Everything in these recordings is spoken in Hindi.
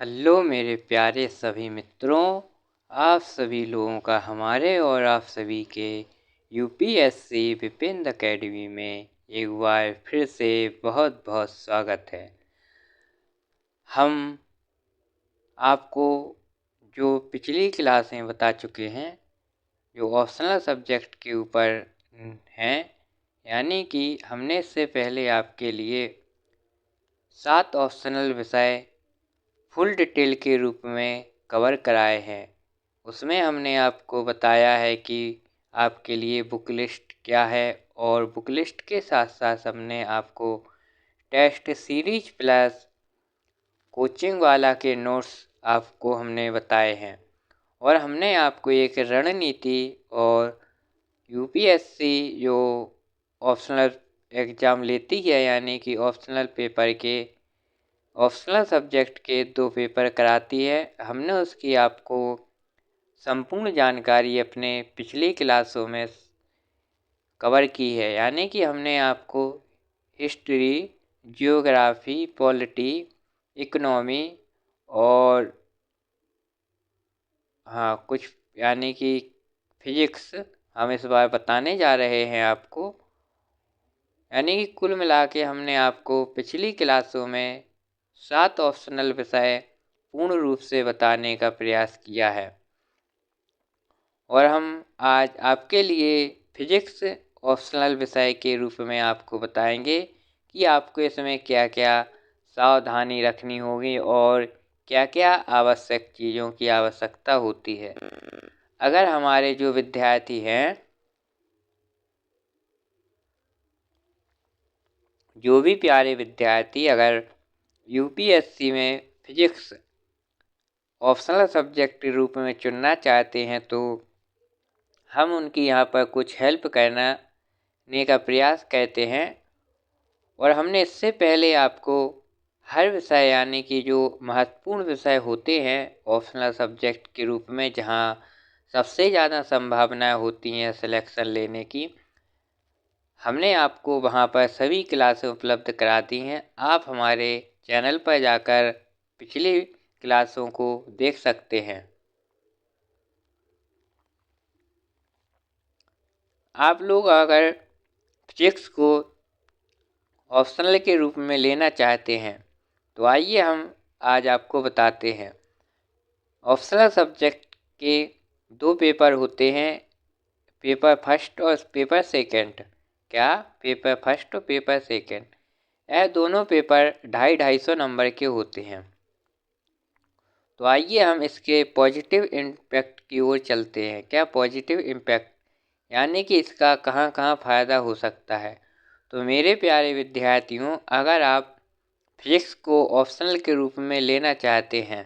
हेलो मेरे प्यारे सभी मित्रों, आप सभी लोगों का हमारे और आप सभी के यूपीएससी विपिन अकेडमी में एक बार फिर से बहुत बहुत स्वागत है। हम आपको जो पिछली क्लासें बता चुके हैं, जो ऑप्शनल सब्जेक्ट के ऊपर हैं, यानी कि हमने इससे पहले आपके लिए 7 ऑप्शनल विषय फुल डिटेल के रूप में कवर कराए हैं। उसमें हमने आपको बताया है कि आपके लिए बुक लिस्ट क्या है, और बुक लिस्ट के साथ साथ हमने आपको टेस्ट सीरीज प्लस कोचिंग वाला के नोट्स आपको हमने बताए हैं। और हमने आपको एक रणनीति और यूपीएससी जो ऑप्शनल एग्ज़ाम लेती है, यानी कि ऑप्शनल पेपर के ऑप्शनल सब्जेक्ट के 2 पेपर कराती है, हमने उसकी आपको संपूर्ण जानकारी अपने पिछली क्लासों में कवर की है। यानी कि हमने आपको हिस्ट्री, जियोग्राफी, पॉलिटी, इकोनॉमी और कुछ यानी कि फिजिक्स हम इस बार बताने जा रहे हैं आपको। यानी कि कुल मिला के हमने आपको पिछली क्लासों में 7 ऑप्शनल विषय पूर्ण रूप से बताने का प्रयास किया है। और हम आज आपके लिए फिजिक्स ऑप्शनल विषय के रूप में आपको बताएंगे कि आपको इसमें क्या क्या सावधानी रखनी होगी और क्या क्या आवश्यक चीज़ों की आवश्यकता होती है। अगर हमारे जो विद्यार्थी हैं, जो भी प्यारे विद्यार्थी अगर यूपीएससी में फिजिक्स ऑप्शनल सब्जेक्ट के रूप में चुनना चाहते हैं, तो हम उनकी यहाँ पर कुछ हेल्प करने का प्रयास करते हैं। और हमने इससे पहले आपको हर विषय यानी कि जो महत्वपूर्ण विषय होते हैं ऑप्शनल सब्जेक्ट के रूप में, जहाँ सबसे ज़्यादा संभावनाएं होती हैं सिलेक्शन लेने की, हमने आपको वहाँ पर सभी क्लासें उपलब्ध करा दी हैं। आप हमारे चैनल पर जाकर पिछली क्लासों को देख सकते हैं। आप लोग अगर फिजिक्स को ऑप्शनल के रूप में लेना चाहते हैं, तो आइए हम आज आपको बताते हैं। ऑप्शनल सब्जेक्ट के 2 पेपर होते हैं, पेपर फर्स्ट और पेपर सेकंड। क्या? पेपर फर्स्ट और पेपर सेकंड। यह दोनों पेपर 250-250 नंबर के होते हैं। तो आइए हम इसके पॉजिटिव इम्पैक्ट की ओर चलते हैं। क्या पॉजिटिव इम्पैक्ट, यानी कि इसका कहाँ कहाँ फ़ायदा हो सकता है। तो मेरे प्यारे विद्यार्थियों, अगर आप फिजिक्स को ऑप्शनल के रूप में लेना चाहते हैं,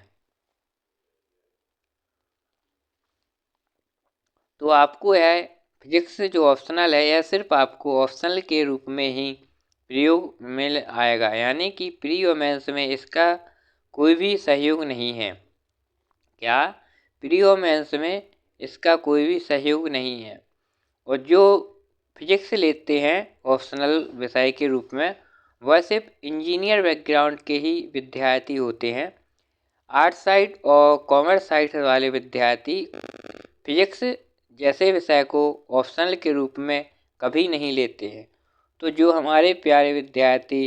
तो आपको यह फिजिक्स जो ऑप्शनल है, यह सिर्फ आपको ऑप्शनल के रूप में ही प्रयोग मिल आएगा। यानी कि प्री और मेंस में इसका कोई भी सहयोग नहीं है। क्या? प्री और मेंस में इसका कोई भी सहयोग नहीं है। और जो फिजिक्स लेते हैं ऑप्शनल विषय के रूप में, वह सिर्फ इंजीनियर बैकग्राउंड के ही विद्यार्थी होते हैं। आर्ट साइड और कॉमर्स साइड वाले विद्यार्थी फिजिक्स जैसे विषय को ऑप्शनल के रूप में कभी नहीं लेते हैं। तो जो हमारे प्यारे विद्यार्थी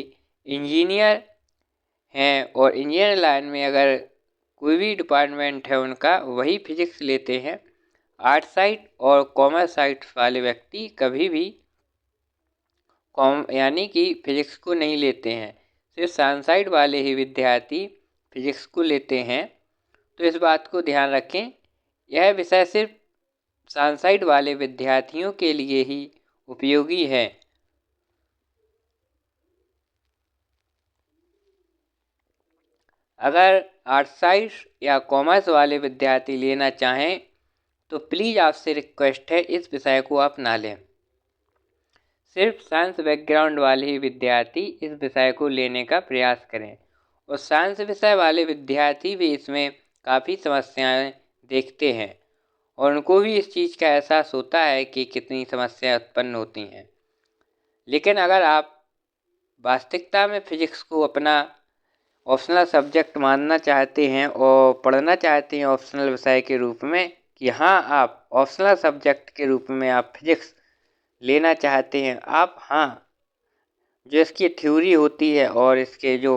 इंजीनियर हैं और इंजीनियर लाइन में अगर कोई भी डिपार्टमेंट है उनका, वही फिजिक्स लेते हैं। आर्ट साइड और कॉमर्स साइड वाले व्यक्ति कभी भी यानी कि फिजिक्स को नहीं लेते हैं। सिर्फ साइंस साइड वाले ही विद्यार्थी फिजिक्स को लेते हैं। तो इस बात को ध्यान रखें, यह विषय सिर्फ साइंस साइड वाले विद्यार्थियों के लिए ही उपयोगी है। अगर आर्ट साइड या कॉमर्स वाले विद्यार्थी लेना चाहें, तो प्लीज़ आपसे रिक्वेस्ट है, इस विषय को आप ना लें। सिर्फ साइंस बैकग्राउंड वाले ही विद्यार्थी इस विषय को लेने का प्रयास करें। और साइंस विषय वाले विद्यार्थी भी इसमें काफ़ी समस्याएं देखते हैं, और उनको भी इस चीज़ का एहसास होता है कि कितनी समस्याएं उत्पन्न होती हैं। लेकिन अगर आप वास्तविकता में फिजिक्स को अपना ऑप्शनल सब्जेक्ट मानना चाहते हैं और पढ़ना चाहते हैं ऑप्शनल विषय के रूप में कि हाँ आप ऑप्शनल सब्जेक्ट के रूप में आप फिजिक्स लेना चाहते हैं, आप हाँ जो इसकी थ्योरी होती है और इसके जो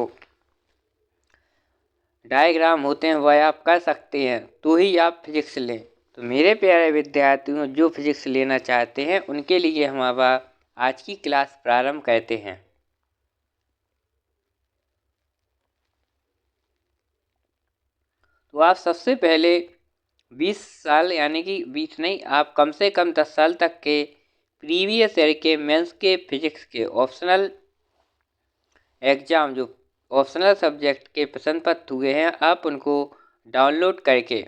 डायग्राम होते हैं वह आप कर सकते हैं तो ही आप फिजिक्स लें। तो मेरे प्यारे विद्यार्थियों, जो फिजिक्स लेना चाहते हैं उनके लिए हम अब आज की क्लास प्रारंभ करते हैं। तो आप सबसे पहले 20 साल यानी कि 20 नहीं, आप कम से कम 10 साल तक के प्रीवियस ईयर के मेंस के फिजिक्स के ऑप्शनल एग्ज़ाम, जो ऑप्शनल सब्जेक्ट के प्रश्न पत्र हुए हैं, आप उनको डाउनलोड करके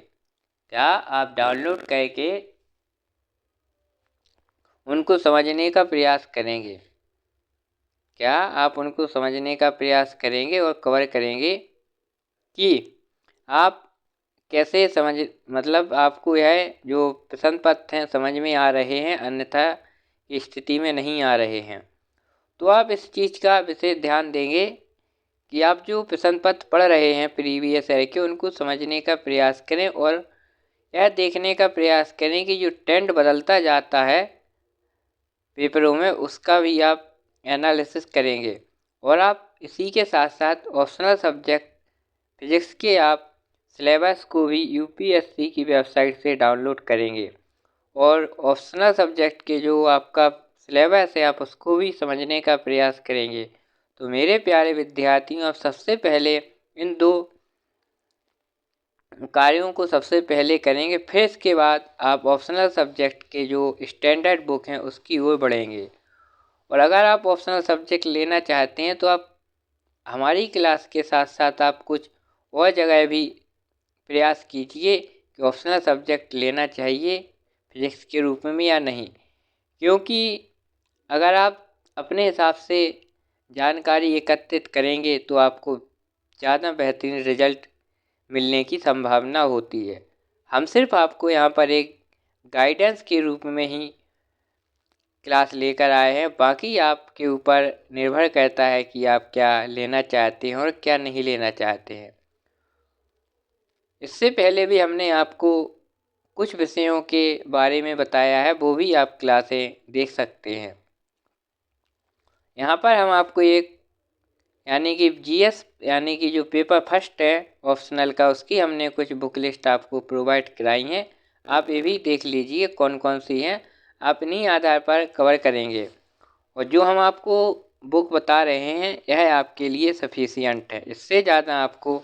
आप डाउनलोड करके उनको समझने का प्रयास करेंगे। आप उनको समझने का प्रयास करेंगे और कवर करेंगे कि आप कैसे समझ, मतलब आपको यह जो प्रश्न पत्र हैं समझ में आ रहे हैं, अन्यथा स्थिति में नहीं आ रहे हैं। तो आप इस चीज़ का विशेष ध्यान देंगे कि आप जो प्रश्न पत्र पढ़ रहे हैं प्रीवियस ईयर के, उनको समझने का प्रयास करें और यह देखने का प्रयास करें कि जो ट्रेंड बदलता जाता है पेपरों में उसका भी आप एनालिसिस करेंगे। और आप इसी के साथ साथ ऑप्शनल सब्जेक्ट फिजिक्स के आप सिलेबस को भी यूपीएससी की वेबसाइट से डाउनलोड करेंगे और ऑप्शनल सब्जेक्ट के जो आपका सिलेबस है आप उसको भी समझने का प्रयास करेंगे। तो मेरे प्यारे विद्यार्थियों, आप सबसे पहले इन दो कार्यों को सबसे पहले करेंगे, फिर इसके बाद आप ऑप्शनल सब्जेक्ट के जो स्टैंडर्ड बुक हैं उसकी ओर बढ़ेंगे। और अगर आप ऑप्शनल सब्जेक्ट लेना चाहते हैं तो आप हमारी क्लास के साथ साथ आप कुछ और जगह भी प्रयास कीजिए कि ऑप्शनल सब्जेक्ट लेना चाहिए फिजिक्स के रूप में या नहीं, क्योंकि अगर आप अपने हिसाब से जानकारी एकत्रित करेंगे तो आपको ज़्यादा बेहतरीन रिजल्ट मिलने की संभावना होती है। हम सिर्फ आपको यहाँ पर एक गाइडेंस के रूप में ही क्लास लेकर आए हैं, बाकी आपके ऊपर निर्भर करता है कि आप क्या लेना चाहते हैं और क्या नहीं लेना चाहते हैं। इससे पहले भी हमने आपको कुछ विषयों के बारे में बताया है, वो भी आप क्लासें देख सकते हैं। यहाँ पर हम आपको एक यानी कि जीएस यानी कि जो पेपर फर्स्ट है ऑप्शनल का, उसकी हमने कुछ बुक लिस्ट आपको प्रोवाइड कराई हैं। आप ये भी देख लीजिए कौन कौन सी हैं, आप इन्हीं आधार पर कवर करेंगे। और जो हम आपको बुक बता रहे हैं यह आपके लिए सफिशिएंट है, इससे ज़्यादा आपको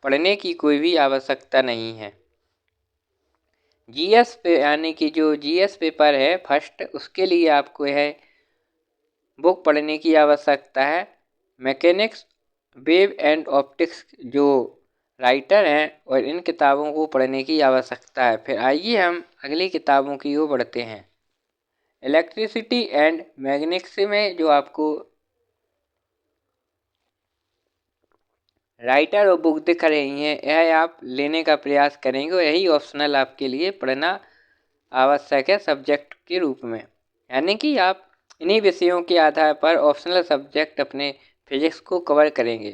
पढ़ने की कोई भी आवश्यकता नहीं है। जीएस पे यानी कि जो जीएस पेपर है फर्स्ट, उसके लिए आपको यह बुक पढ़ने की आवश्यकता है। मैकेनिक्स, वेव एंड ऑप्टिक्स जो राइटर हैं, और इन किताबों को पढ़ने की आवश्यकता है। फिर आइए हम अगली किताबों की ओर बढ़ते हैं। इलेक्ट्रिसिटी एंड मैग्नेटिक्स में जो आपको राइटर और बुक दिख रही हैं यह आप लेने का प्रयास करेंगे और यही ऑप्शनल आपके लिए पढ़ना आवश्यक है सब्जेक्ट के रूप में। यानी कि आप इन्हीं विषयों के आधार पर ऑप्शनल सब्जेक्ट अपने फिजिक्स को कवर करेंगे।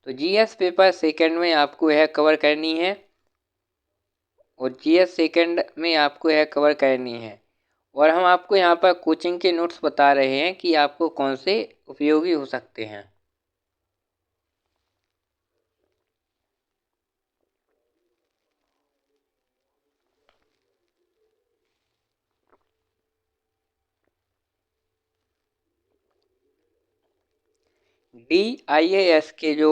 तो जीएस पेपर सेकंड में आपको यह कवर करनी है और जीएस सेकंड में आपको यह कवर करनी है। और हम आपको यहाँ पर कोचिंग के नोट्स बता रहे हैं कि आपको कौन से उपयोगी हो सकते हैं। DIAS के जो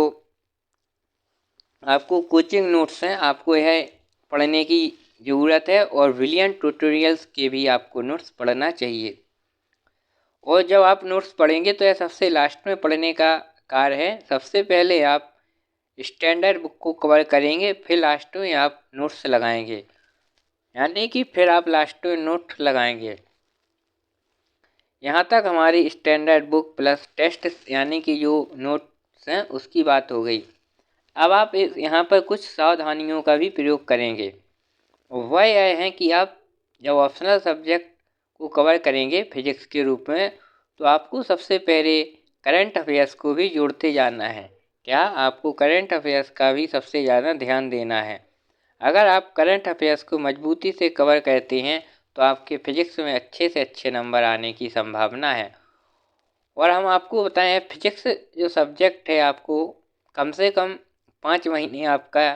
आपको कोचिंग नोट्स हैं आपको यह पढ़ने की ज़रूरत है और विलियन ट्यूटोरियल्स के भी आपको नोट्स पढ़ना चाहिए। और जब आप नोट्स पढ़ेंगे तो यह सबसे लास्ट में पढ़ने का कार्य है। सबसे पहले आप स्टैंडर्ड बुक को कवर करेंगे, फिर लास्ट में आप नोट्स लगाएंगे, यानी कि फिर आप लास्ट में नोट लगाएंगे। यहाँ तक हमारी स्टैंडर्ड बुक प्लस टेस्ट यानी कि जो नोट्स हैं उसकी बात हो गई। अब आप यहाँ पर कुछ सावधानियों का भी प्रयोग करेंगे। वह यह है कि आप जब ऑप्शनल सब्जेक्ट को कवर करेंगे फिजिक्स के रूप में तो आपको सबसे पहले करंट अफेयर्स को भी जोड़ते जाना है। क्या आपको करंट अफेयर्स का भी सबसे ज़्यादा ध्यान देना है। अगर आप करंट अफेयर्स को मजबूती से कवर करते हैं तो आपके फिजिक्स में अच्छे से अच्छे नंबर आने की संभावना है। और हम आपको बताएं, फिजिक्स जो सब्जेक्ट है आपको कम से कम 5 महीने आपका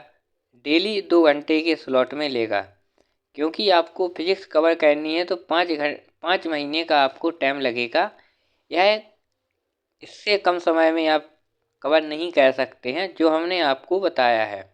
डेली 2 घंटे के स्लॉट में लेगा। क्योंकि आपको फिजिक्स कवर करनी है तो 5 महीने का आपको टाइम लगेगा। यह इससे कम समय में आप कवर नहीं कर सकते हैं जो हमने आपको बताया है।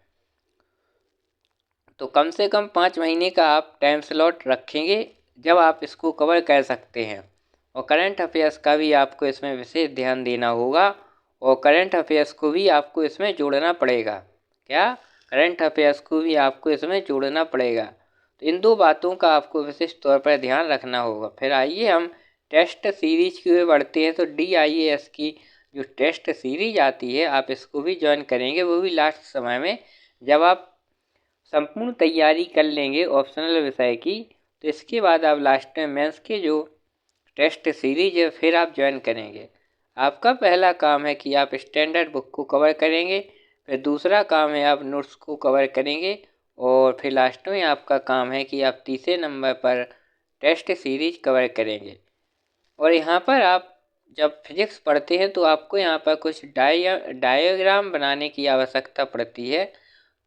तो कम से कम 5 महीने का आप टाइम स्लॉट रखेंगे जब आप इसको कवर कर सकते हैं। और करंट अफेयर्स का भी आपको इसमें विशेष ध्यान देना होगा और करंट अफेयर्स को भी आपको इसमें जोड़ना पड़ेगा। क्या करंट अफेयर्स को भी आपको इसमें जोड़ना पड़ेगा। तो इन दो बातों का आपको विशेष तौर पर ध्यान रखना होगा। फिर आइए हम टेस्ट सीरीज की ओर बढ़ते हैं। तो DIAS की जो टेस्ट सीरीज आती है आप इसको भी ज्वाइन करेंगे, वो भी लास्ट समय में जब आप संपूर्ण तैयारी कर लेंगे ऑप्शनल विषय की। तो इसके बाद आप लास्ट में मेंस के जो टेस्ट सीरीज है फिर आप ज्वाइन करेंगे। आपका पहला काम है कि आप स्टैंडर्ड बुक को कवर करेंगे, फिर दूसरा काम है आप नोट्स को कवर करेंगे और फिर लास्ट में आपका काम है कि आप तीसरे नंबर पर टेस्ट सीरीज कवर करेंगे। और यहाँ पर आप जब फिजिक्स पढ़ते हैं तो आपको यहाँ पर कुछ डायग्राम बनाने की आवश्यकता पड़ती है।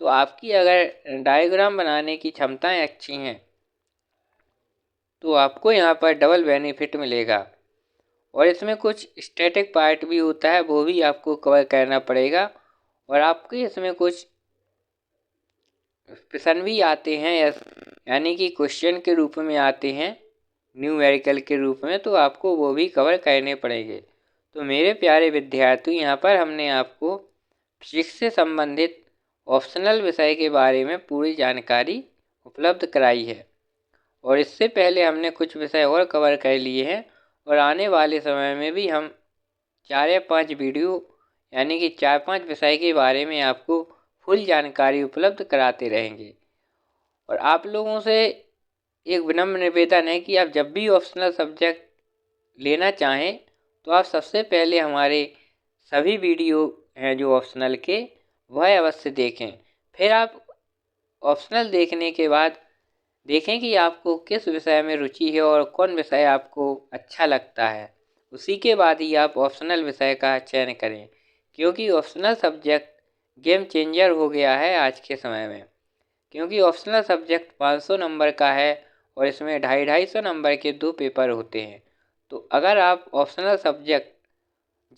तो आपकी अगर डायग्राम बनाने की क्षमताएं अच्छी हैं तो आपको यहाँ पर डबल बेनिफिट मिलेगा। और इसमें कुछ स्टैटिक पार्ट भी होता है, वो भी आपको कवर करना पड़ेगा। और आपके इसमें कुछ प्रश्न भी आते हैं यानी कि क्वेश्चन के रूप में आते हैं, न्यूमेरिकल के रूप में, तो आपको वो भी कवर करने पड़ेंगे। तो मेरे प्यारे विद्यार्थी, यहाँ पर हमने आपको फिजिक्स से संबंधित ऑप्शनल विषय के बारे में पूरी जानकारी उपलब्ध कराई है। और इससे पहले हमने कुछ विषय और कवर कर लिए हैं और आने वाले समय में भी हम 4 या 5 वीडियो यानी कि 4-5 विषय के बारे में आपको फुल जानकारी उपलब्ध कराते रहेंगे। और आप लोगों से एक विनम्र निवेदन है कि आप जब भी ऑप्शनल सब्जेक्ट लेना चाहें तो आप सबसे पहले हमारे सभी वीडियो हैं जो ऑप्शनल के, वह अवश्य देखें। फिर आप ऑप्शनल देखने के बाद देखें कि आपको किस विषय में रुचि है और कौन विषय आपको अच्छा लगता है। उसी के बाद ही आप ऑप्शनल विषय का चयन करें, क्योंकि ऑप्शनल सब्जेक्ट गेम चेंजर हो गया है आज के समय में। क्योंकि ऑप्शनल सब्जेक्ट 500 नंबर का है और इसमें 250-250 नंबर के 2 पेपर होते हैं। तो अगर आप ऑप्शनल सब्जेक्ट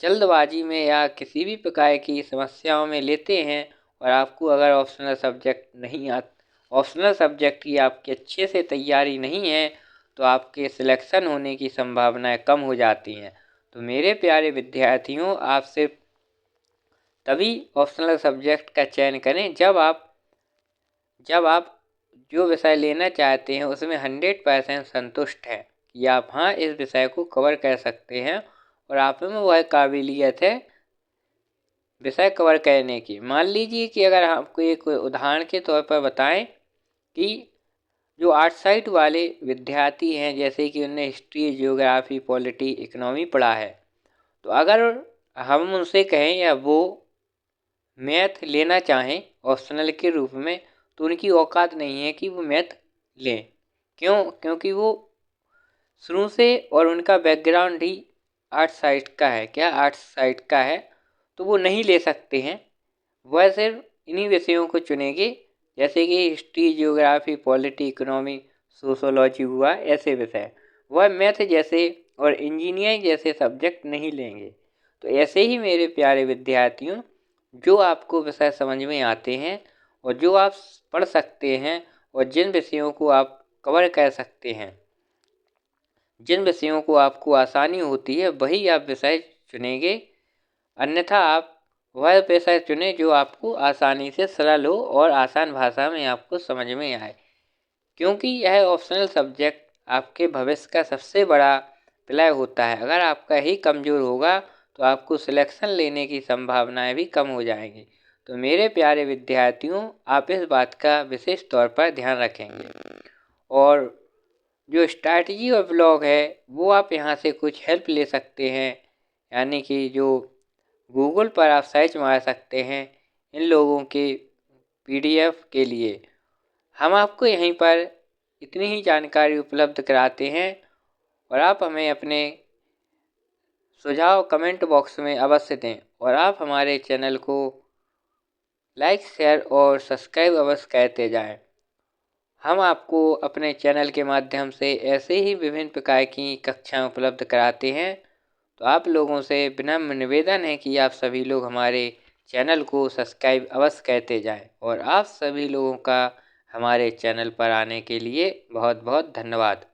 जल्दबाजी में या किसी भी प्रकार की समस्याओं में लेते हैं और आपको अगर ऑप्शनल सब्जेक्ट की आपकी अच्छे से तैयारी नहीं है तो आपके सिलेक्शन होने की संभावनाएं कम हो जाती हैं। तो मेरे प्यारे विद्यार्थियों, आप सिर्फ तभी ऑप्शनल सब्जेक्ट का चयन करें जब आप जो विषय लेना चाहते हैं उसमें 100% संतुष्ट हैं कि आप हाँ इस विषय को कवर कर सकते हैं और आप में वह काबिलियत है विषय कवर करने की। मान लीजिए कि अगर आपको एक उदाहरण के तौर पर बताएं कि जो आर्ट साइड वाले विद्यार्थी हैं, जैसे कि उन्हें हिस्ट्री, जियोग्राफी, पॉलिटी, इकोनॉमी पढ़ा है, तो अगर हम उनसे कहें या वो मैथ लेना चाहें ऑप्शनल के रूप में, तो उनकी औकात नहीं है कि वो मैथ लें। क्योंकि वो शुरू से और उनका बैकग्राउंड ही आर्ट साइड का है, तो वो नहीं ले सकते हैं। वह सिर्फ इन्हीं विषयों को चुनेंगे, जैसे कि history, geography, polity, economy, sociology हुआ, ऐसे विषय। वह मैथ जैसे और इंजीनियरिंग जैसे सब्जेक्ट नहीं लेंगे। तो ऐसे ही मेरे प्यारे विद्यार्थियों, जो आपको विषय समझ में आते हैं और जो आप पढ़ सकते हैं और जिन विषयों को आप कवर कर सकते हैं, जिन विषयों को आपको आसानी होती है, वही आप विषय चुनेंगे। अन्यथा आप वह विषय चुनें जो आपको आसानी से सरल हो और आसान भाषा में आपको समझ में आए। क्योंकि यह ऑप्शनल सब्जेक्ट आपके भविष्य का सबसे बड़ा प्ले होता है। अगर आपका ही कमज़ोर होगा तो आपको सिलेक्शन लेने की संभावनाएं भी कम हो जाएंगी। तो मेरे प्यारे विद्यार्थियों, आप इस बात का विशेष तौर पर ध्यान रखेंगे। और जो स्ट्रैटेजी और ब्लॉग है वो आप यहाँ से कुछ हेल्प ले सकते हैं, यानी कि जो गूगल पर आप सर्च मार सकते हैं इन लोगों के PDF के लिए। हम आपको यहीं पर इतनी ही जानकारी उपलब्ध कराते हैं और आप हमें अपने सुझाव कमेंट बॉक्स में अवश्य दें और आप हमारे चैनल को लाइक शेयर और सब्सक्राइब अवश्य करते जाएं। हम आपको अपने चैनल के माध्यम से ऐसे ही विभिन्न प्रकार की कक्षाएं उपलब्ध कराते हैं। तो आप लोगों से विनम्र निवेदन है कि आप सभी लोग हमारे चैनल को सब्सक्राइब अवश्य करते जाएं और आप सभी लोगों का हमारे चैनल पर आने के लिए बहुत बहुत धन्यवाद।